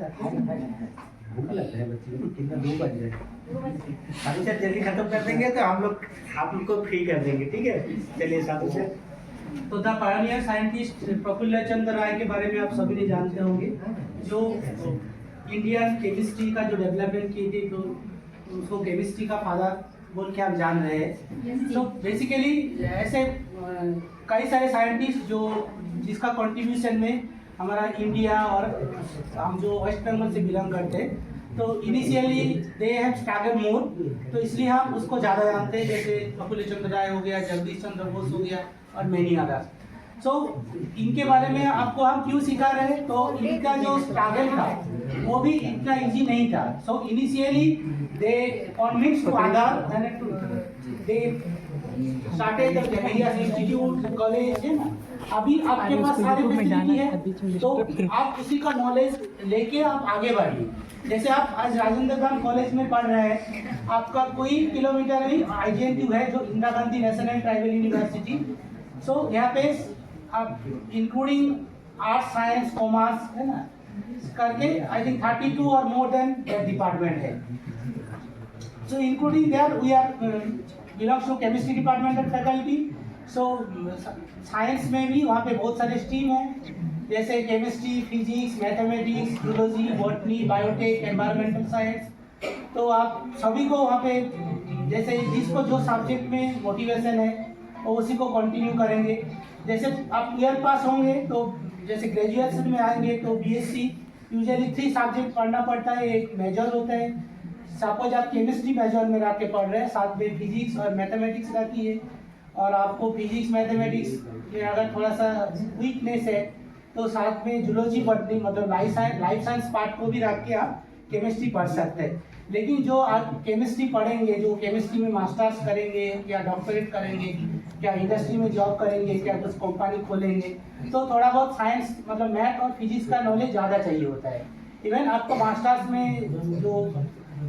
भूख लगता है बच्चे को, कितना 2 बज रहे हैं। साधु सर जल्दी खत्म कर देंगे तो हम लोग आप लोग को फ्री कर देंगे, ठीक है? चलिए साधु सर। तो द पायनियर साइंटिस्ट प्रफुल्ल चंद्र राय के बारे में आप सभी ने जानते होंगे, जो इंडियन केमिस्ट्री का जो डेवलपमेंट की थी, तो उसको केमिस्ट्री का फादर बोल के आप जान रहे हैं। तो बेसिकली ऐसे कई सारे साइंटिस्ट जो जिसका कंट्रीब्यूशन में हमारा इंडिया और हम जो वेस्ट बंगाल से बिलोंग करते हैं, तो इनिशियली दे हैव स्ट्रगल मोर, तो इसलिए हम उसको ज़्यादा जानते हैं। जैसे प्रफुल्ल चंद्र राय हो गया, जगदीश चंद्र बोस हो गया और मैनी अदर्स। सो इनके बारे में आपको हम क्यों सिखा रहे हैं, तो इनका जो स्ट्रगल था वो भी इतना इजी नहीं था। So initially they convinced to other and they started the various institute, college है ना। अभी आपके पास सारे फैसिलिटी है, तो आप उसी का नॉलेज लेके आप आगे बढ़िए। जैसे आप आज राजेंद्र गांधी कॉलेज में पढ़ रहे हैं, आपका कोई किलोमीटर में IGNTU है, जो Indira Gandhi national tribal university. So यहाँ पे आप इंक्लूडिंग आर्ट्स, साइंस, कॉमर्स है ना करके आई थिंक 32 और मोर देन डिपार्टमेंट है। So including there we are belongs to chemistry departmental faculty. So science में भी वहाँ पे बहुत सारे स्ट्रीम हैं, जैसे chemistry, physics, mathematics, zoology, botany, biotech, environmental science. तो आप सभी को वहाँ पे जैसे जिसको जो सब्जेक्ट में मोटिवेशन है वो उसी को कंटिन्यू करेंगे। जैसे आप ईयर पास होंगे तो जैसे ग्रेजुएशन में आएंगे तो BSc यूजुअली 3 सब्जेक्ट पढ़ना पड़ता है, एक मेजर होता है। सपोज आप केमिस्ट्री मेजर में रख के पढ़ रहे हैं, साथ में फिजिक्स और मैथमेटिक्स रखी है, और आपको फिजिक्स मैथमेटिक्स में अगर थोड़ा सा वीकनेस है तो साथ में जूलॉजी, बॉटनी मतलब लाइफ साइंस पार्ट को भी रख के आप केमिस्ट्री पढ़ सकते हैं। लेकिन जो आप केमिस्ट्री पढ़ेंगे, जो केमिस्ट्री में मास्टर्स करेंगे या डॉक्टरेट करेंगे, क्या इंडस्ट्री में जॉब करेंगे, क्या कुछ कंपनी खोलेंगे, तो थोड़ा बहुत साइंस मतलब मैथ और फिजिक्स का नॉलेज ज़्यादा चाहिए होता है। इवन आपको मास्टर्स में जो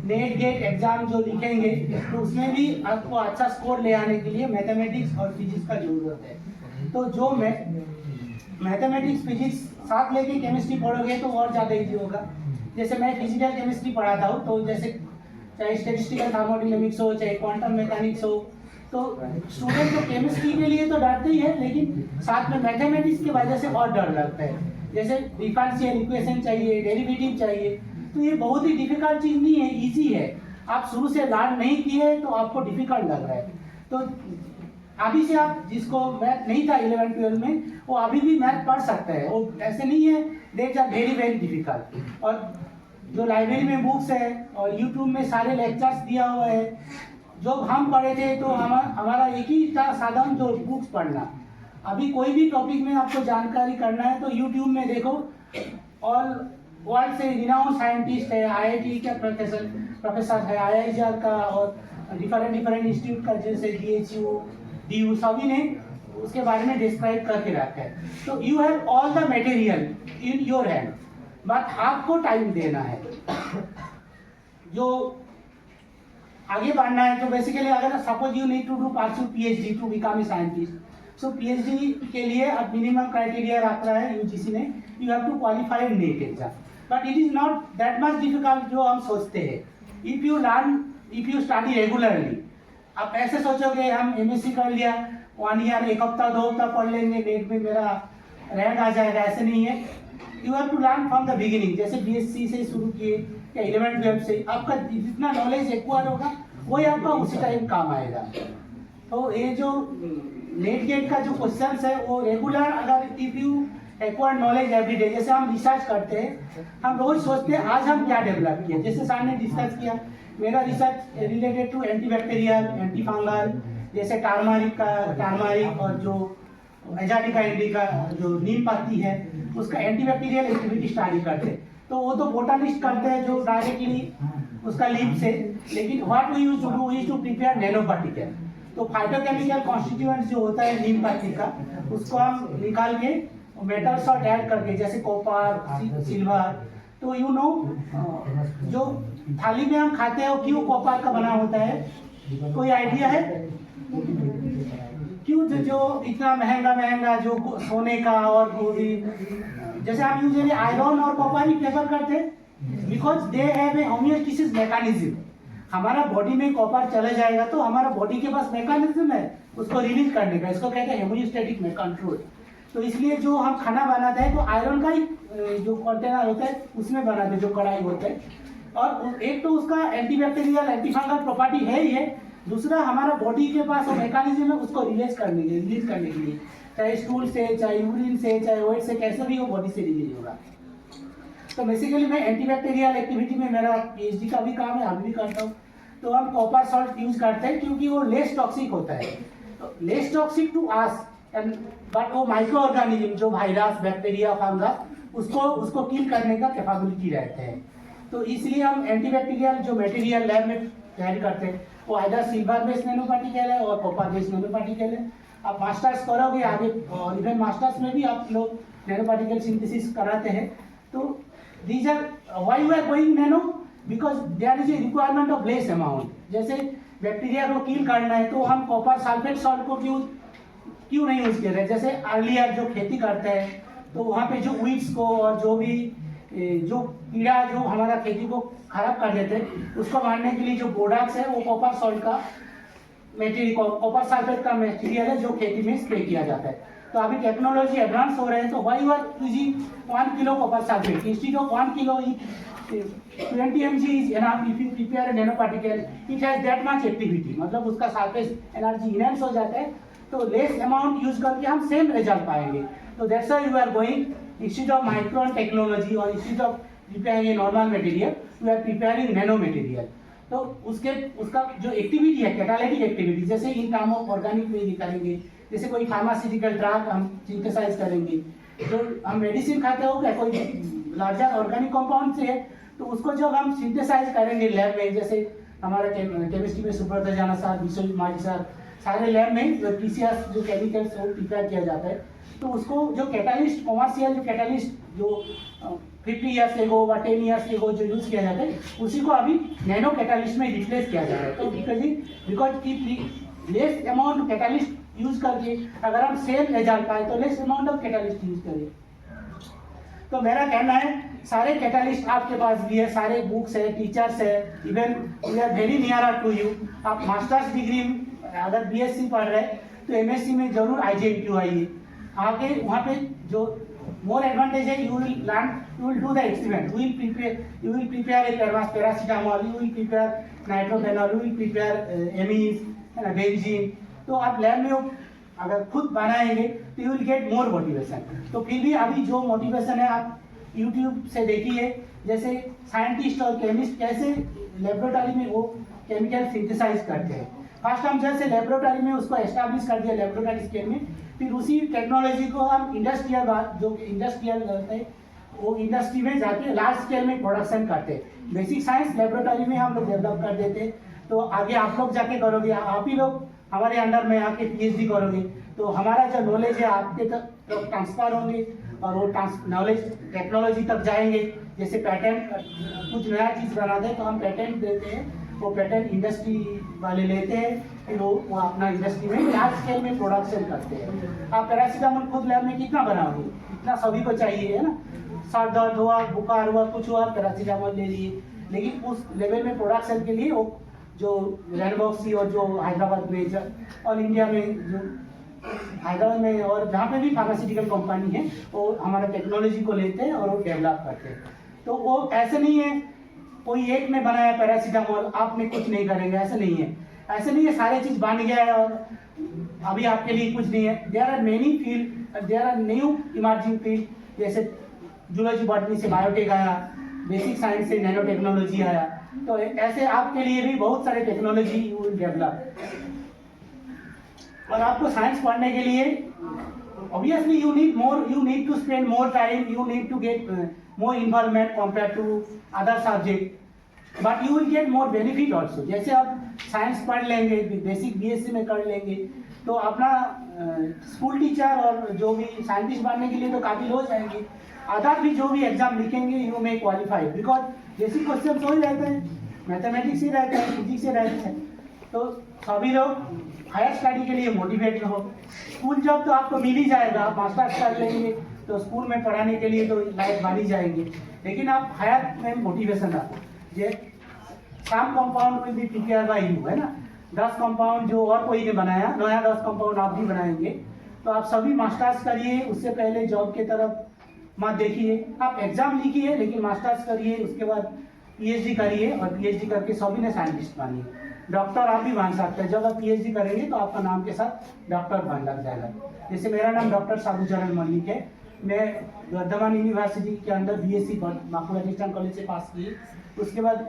नेट गेट एग्जाम जो लिखेंगे तो उसमें भी आपको अच्छा स्कोर ले आने के लिए मैथमेटिक्स और फिजिक्स का जरूरत है। तो जो मैथमेटिक्स फिजिक्स साथ लेके केमिस्ट्री पढ़ोगे तो और ज़्यादा इजी होगा। जैसे मैं फिजिकल केमिस्ट्री पढ़ाता हूँ, तो जैसे चाहे स्टैटिस्टिकल थर्मोडायनामिक्स हो, चाहे क्वांटम मैकेनिक्स हो, तो स्टूडेंट तो केमिस्ट्री के लिए तो डरते ही है, लेकिन साथ में मैथमेटिक्स की वजह से और डर लगता है। जैसे डिफरेंशियल इक्वेशन चाहिए, डेरिवेटिव चाहिए, तो ये बहुत ही डिफिकल्ट चीज़ नहीं है, इजी है। आप शुरू से लर्न नहीं किए तो आपको डिफिकल्ट लग रहा है। तो अभी से आप जिसको मैथ नहीं था 11-12 में, वो अभी भी मैथ पढ़ सकता है, वो ऐसे नहीं है that are very very difficult. और जो लाइब्रेरी में बुक्स है और यूट्यूब में सारे लेक्चर्स दिया हुआ है, जब हम पढ़े थे तो हमारा एक ही था साधन, जो बुक्स पढ़ना। अभी कोई भी टॉपिक में आपको जानकारी करना है तो यूट्यूब में देखो, और वर्ल्ड से रिनाउंड साइंटिस्ट है, IIT का प्रोफेसर है, IISER का, और डिफरेंट इंस्टीट्यूट का, जैसे DHU, DU, सभी ने उसके बारे में डिस्क्राइब करके रखा है। तो you have all the material in your hand, but आपको टाइम देना है। जो आगे बढ़ना है तो बेसिकली अगर suppose you need to do pursue PhD to become a scientist, so PhD के लिए अब मिनिमम क्राइटेरिया रख रहा है UGC ने, you have to qualify NET exam, but it is not that much difficult जो हम सोचते हैं। इफ यू स्टडी रेगुलरली, आप ऐसे सोचोगे हम MSc कर लिया 1 ईयर, 1 हफ्ता 2 हफ्ता पढ़ लेंगे, नेट में मेरा रैंक आ जाएगा, ऐसे नहीं है। You have to learn from the beginning. जैसे BSc से शुरू किए या 11-12 से, आपका जितना नॉलेज एक्वायर होगा वही आपका उसी टाइम काम आएगा। तो ये जो नेट गेट का जो क्वेश्चंस है वो रेगुलर, अगर if you acquire knowledge every day, जैसे हम रिसर्च करते हैं, हम रोज सोचते हैं आज हम क्या डेवलप किए। जैसे सर ने डिस्कस किया, मेरा research related to antibacterial, anti fungal, जैसे टार्मरिक और जो एजाडिका इंडिका जो नीम पत्ती है उसका एंटीबैक्टीरियल एक्टिविटी स्टडी करते हैं। तो वो तो बोटानिस्ट करते हैं जो डायरेक्टली उसका लीफ से, लेकिन what we use to do is to prepare nano particle. तो फाइटोकेमिकल कॉन्स्टिट्यूएंट्स जो होता है नीम पत्ती का, उसको हम निकाल के मेटल्स और ऐड करके, जैसे कॉपर, सिल्वर, तो यू नो जो थाली में हम खाते हैं वो क्यों कॉपर का बना होता है, कोई आइडिया है क्यों? जो इतना महंगा जो सोने का और जैसे हम यूजुअली आयरन और कॉपर ही प्रेफर करते हैं, because they have a homeostasis mechanism. हमारा बॉडी में कॉपर चला जाएगा तो हमारा बॉडी के पास मैकेनिज्म है उसको रिलीज करने का, इसको कहते हैं होमियोस्टैटिक कंट्रोल। तो इसलिए जो हम खाना बनाते हैं तो आयरन का ही जो कंटेनर होता है उसमें बनाते हैं, जो कढ़ाई होता है। और एक तो उसका एंटीबैक्टीरियल एंटीफंगल प्रॉपर्टी है ही है, दूसरा हमारा बॉडी के पास वो मैकेनिज्म है उसको रिलीज करने के लिए, चाहे स्टूल से, चाहे यूरिन से, चाहे वेट से, कैसे भी वो बॉडी से रिलीज होगा। तो बेसिकली मैं एंटीबैक्टीरियल एक्टिविटी में मेरा पीएचडी का भी काम है, अभी भी करता हूँ। तो हम कॉपर सॉल्ट यूज करते हैं क्योंकि वो लेस टॉक्सिक होता है, तो less toxic to us and but वो माइक्रो ऑर्गेनिज्म जो वायरस, बैक्टीरिया, फंगस उसको किल करने का कैपेबिलिटी रहते हैं। तो इसलिए हम एंटीबैक्टीरियल जो मटेरियल लैब में तैयार करते हैं वो either silver based nano particle है और कॉपर बेस्ड नैनो पार्टिकल है। आप मास्टर्स करोगे आगे, और इवन मास्टर्स में भी आप लोग नैनो पार्टिकल सिंथेसिस कराते हैं। तो these are why we are going nano, because there is a requirement of less amount। जैसे बैक्टीरिया को किल करना है तो हम कॉपर सल्फेट सॉल्ट को क्यों नहीं यूज कर रहे। जैसे अर्लियर जो खेती करते हैं तो वहाँ पे जो वीड्स को और जो भी जो कीड़ा जो हमारा खेती को खराब कर देते हैं उसको मारने के लिए जो प्रोडक्ट्स है वो कॉपर सॉल्ट का मटेरियल, कॉपर सल्फेट का मटेरियल है जो खेती में स्प्रे किया जाता है। तो अभी टेक्नोलॉजी एडवांस हो रहे हैं, तो why you are using 1 kilo copper sulphate instead of 1 kilo 20 mg is enough if you prepare a nano particle, it has that much activity, मतलब उसका सरफेस एनर्जी इनहेंस हो जाता है। तो लेस अमाउंट यूज करके हम सेम रिजल्ट पाएंगे। तो that's why you are going instead of micron technology और instead of preparing a normal material we are preparing nano material. तो उसका जो एक्टिविटी है कैटालिटिक एक्टिविटी, जैसे इन टर्म ऑफ ऑर्गेनिक में करेंगे, जैसे कोई फार्मास्यूटिकल ड्रग हम सिंथेसाइज करेंगे, जो हम मेडिसिन खाते हो क्या कोई लार्जर ऑर्गेनिक कंपाउंड से है, तो उसको जब हम सिंथेसाइज करेंगे लैब में, जैसे हमारा केमिस्ट्री में सुब्रत जाना सर, विश्वजीत माली सर, सारे लैब में जो पीसीआर जो केमिकल्स वो प्रिपेयर किया जाता है, तो उसको जो कैटालिस्ट कॉमर्शियल जो कैटालिस्ट जो 50 ईयर्स एगो व 10 ईयर्स एगो जो यूज किया जाता है उसी को अभी नैनो कैटालिस्ट में रिप्लेस किया जा रहा है। तो because less amount catalyst use करके अगर हम सेम रिजल्ट पाए तो less amount of catalyst use करिए। तो मेरा कहना है सारे कैटालिस्ट आपके पास भी है, सारे बुक्स है, टीचर्स है, even we are very near to you. आप मास्टर्स डिग्री अगर बीएससी पढ़ रहे हैं तो एमएससी में जरूर IJMQ आइए, आगे वहाँ पे जो मोर एडवांटेज है you will learn, you will do the experiment, you will prepare a paracetamol, you will prepare nitrophenol, you will prepare amines, benzene. तो आप लैब में अगर खुद बनाएंगे तो you will get more motivation. तो फिर भी अभी जो मोटिवेशन है आप यूट्यूब से देखिए, जैसे साइंटिस्ट और केमिस्ट कैसे लेबोरेटरी में वो केमिकल सिंथेसाइज करते हैं। फर्स्ट हम जैसे लेबोरेटरी में उसको एस्टैब्लिश कर दिया लेबोरेटरी स्केल में, फिर उसी टेक्नोलॉजी को हम इंडस्ट्रियल रहते हैं वो इंडस्ट्री में जाके लार्ज स्केल में प्रोडक्शन करते हैं। बेसिक साइंस लेबोरेटरी में हम लोग डेवलप कर देते हैं, तो आगे आप लोग जाके करोगे, आप ही लोग हमारे अंडर में आके PhD करोगे, तो हमारा जो नॉलेज है आपके तक ट्रांसफर होंगे और वो नॉलेज टेक्नोलॉजी तक जाएंगे। जैसे पैटेंट कुछ नया चीज़ बनाते हैं तो हम पैटेंट देते हैं, वो पैटेंट इंडस्ट्री वाले लेते हैं, फिर वो अपना इंडस्ट्री में लार्ज स्केल में प्रोडक्शन करते हैं। आप पैरासीटामोल खुद लैब में कितना बनाओगे, इतना सभी को चाहिए है ना, सर दर्द हुआ, बुखार हुआ, कुछ हुआ, पैरासीटामोल ले लिए, लेकिन उस लेवल में प्रोडक्शन के लिए वो जो रैनबॉक्सी और जो हैदराबाद में ऑल इंडिया में जो हैदराबाद में और जहाँ पे भी फार्मास्यूटिकल कंपनी है वो हमारा टेक्नोलॉजी को लेते हैं और वो डेवलप करते हैं। तो वो ऐसे नहीं है कोई एक ने बनाया पैरासीटामोल आप में कुछ नहीं करेंगे, ऐसे नहीं है, ऐसे नहीं है सारे चीज़ बन गया है और अभी आपके लिए कुछ नहीं है। There are many field, there are new emerging field, जैसे जूलॉजी बॉटनी से बायोटेक आया, बेसिक साइंस से नैनो टेक्नोलॉजी आया, तो ऐसे आपके लिए भी बहुत सारे टेक्नोलॉजी यू विल डेवलप। और आपको साइंस पढ़ने के लिए obviously you need to spend more time, you need to get more involvement compare to other subject, but you will get more benefit also. जैसे आप साइंस पढ़ लेंगे, बेसिक BSc में कर लेंगे, तो अपना स्कूल टीचर और जो भी साइंटिस्ट बनने के लिए तो काबिल हो जाएंगे। अदर भी जो भी एग्जाम लिखेंगे you may qualify, because basic question तो ही रहते हैं, मैथमेटिक्स ही रहते हैं, फिजिक्स ही रहते हैं। तो सभी लोग हायर स्टडी के लिए मोटिवेट रहो। स्कूल जॉब तो आपको मिल ही जाएगा, आप मास्टर्स कर लेंगे तो स्कूल में पढ़ाने के लिए तो लायक मानी जाएंगे, लेकिन आप हयात में मोटिवेशन रखो। ये सम कंपाउंड में भी प्रिपेयर बाय यू है ना, 10 कंपाउंड जो और कोई ने बनाया, नया 10 कंपाउंड आप भी बनाएंगे। तो आप सभी मास्टर्स करिए, उससे पहले जॉब के तरफ मत देखिए। आप एग्जाम लिखिए लेकिन मास्टर्स करिए, उसके बाद पीएचडी करिए, और पीएचडी करके सभी ने साइंटिस्ट बनिए। डॉक्टर आप भी बन सकते हैं, जब आप पीएचडी करेंगे तो आपका नाम के साथ डॉक्टर बन लग जाएगा। जैसे मेरा नाम डॉक्टर साधु चरण मल्लिक है, मैं वर्धमान यूनिवर्सिटी के अंदर बीएससी बांकुड़ा क्रिश्चियन कॉलेज से पास की। उसके बाद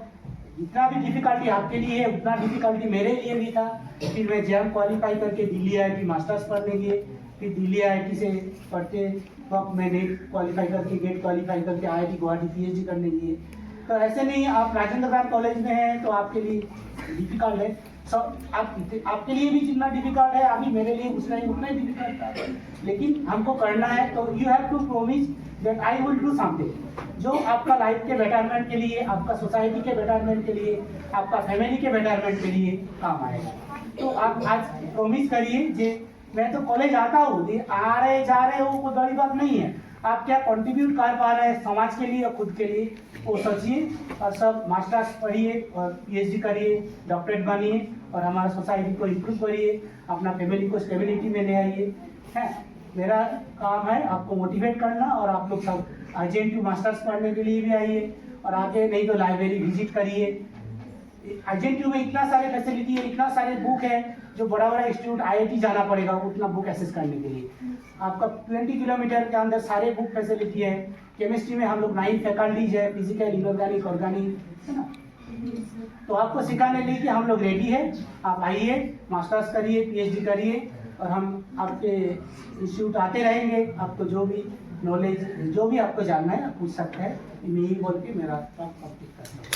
जितना भी डिफिकल्टी आपके लिए है उतना डिफिकल्टी मेरे लिए भी था। फिर मैं जैम क्वालिफाई करके दिल्ली आईआईटी मास्टर्स पढ़ने गए, फिर दिल्ली आईआईटी से पढ़ते वक्त मैं नेट क्वालिफाई करके, गेट क्वालिफाई करके आईआईटी गुवाहाटी पीएचडी करने गए। तो ऐसे नहीं आप राजेंद्र प्रसाद कॉलेज में हैं तो आपके लिए डिफिकल्ट है, सब आपके लिए भी जितना डिफिकल्ट है अभी मेरे लिए उतना ही डिफिकल्ट था, लेकिन हमको करना है। तो you have to promise that I will do something जो आपका लाइफ के बेटरमेंट के लिए, आपका सोसाइटी के बेटरमेंट के लिए, आपका फैमिली के बेटरमेंट के लिए काम आएगा। तो आप आज प्रोमिस करिए जे मैं तो कॉलेज आता हूँ, आ रहे जा रहे हो कोई बड़ी बात नहीं है, आप क्या कंट्रीब्यूट कर पा रहे हैं समाज के लिए और खुद के लिए वो सोचिए, और सब मास्टर्स पढ़िए और पीएचडी करिए, डॉक्टरेट बनिए और हमारा सोसाइटी को इम्प्रूव करिए, अपना फैमिली को स्टेबिलिटी में ले आइए। है मेरा काम है आपको मोटिवेट करना, और आप लोग सब IJNTU मास्टर्स पढ़ने के लिए भी आइए, और आगे नहीं तो लाइब्रेरी विजिट करिए। IJNTU में इतना सारे फैसिलिटी है, इतना सारे बुक है, जो बड़ा बड़ा इंस्टीट्यूट IIT जाना पड़ेगा उतना बुक एक्सेस करने के लिए। आपका 20 किलोमीटर के अंदर सारे बुक फैसिलिटी है। केमिस्ट्री में हम लोग 9 फैकल्टीज है, फिजिकल, इनऑर्गेनिक, ऑर्गेनिक, है ना। तो आपको सिखाने के लिए हम लोग रेडी है, आप आइए, मास्टर्स करिए, पीएचडी करिए, और हम आपके इंस्टीट्यूट आते रहेंगे। आपको जो भी नॉलेज, जो भी आपको जानना है आप पूछ सकते हैं। मैं यही बोल के मेरा टॉक कंप्लीट करता हूँ।